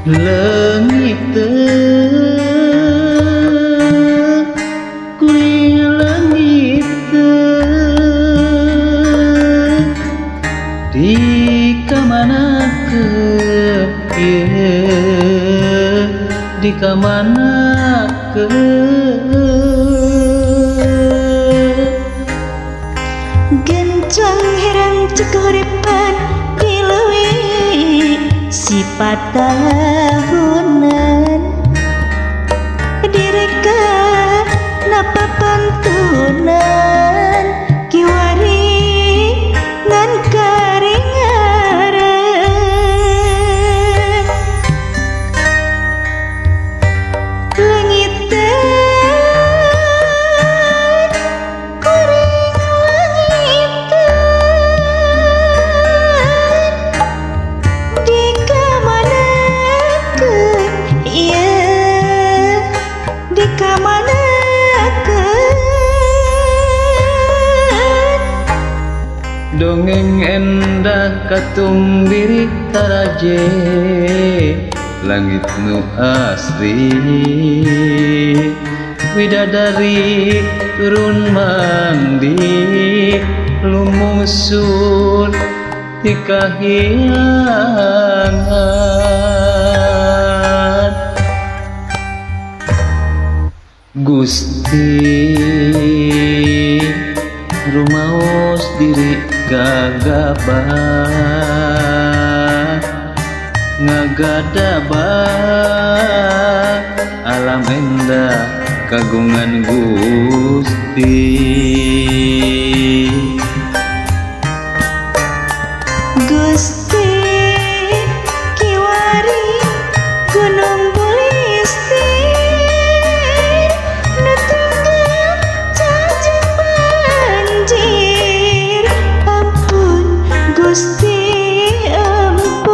Leungit teu kuring leungit teu di kamanakeun ieu di kamanakeun gencang herang cekuripan dileuwih sifat tahunan direka napa pantunan kiwari ngan karingareun leungiteun kuring leungiteun di kamanakeun ieu di kamanakeun dongeng endah katumbiri taraje langit nu asri widadari turun mandi lumusul di kahilangan Gusti rumaos diri gagabah ngagadabah alam endah kagungan Gusti Gusti kiwari gunung bulisti nu tunggal cajang banjir ampun Gusti ampun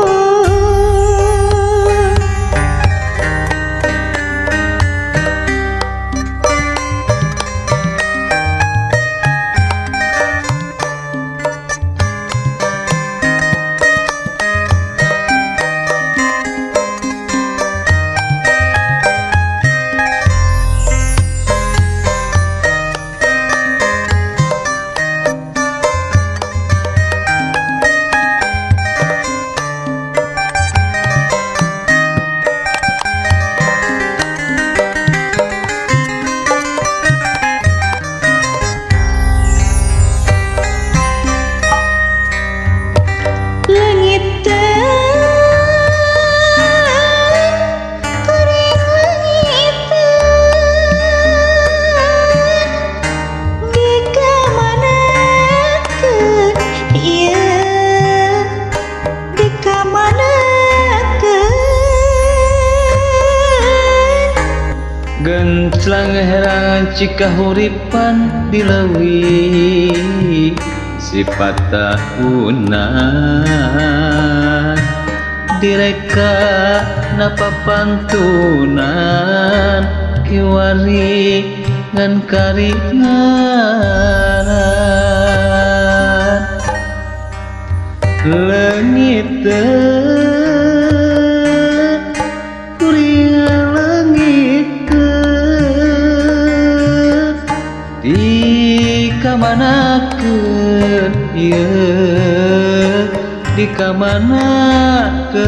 genclang herang cikahuripan dileuwih sifat tahunan direka napa pantunan kiwari ngan karingaran leungit teu kuring leungit teu di kamanakeun ieu di kamanakeun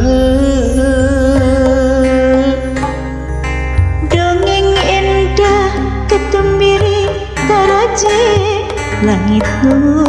dongeng endah ketumbiri taraje langit nu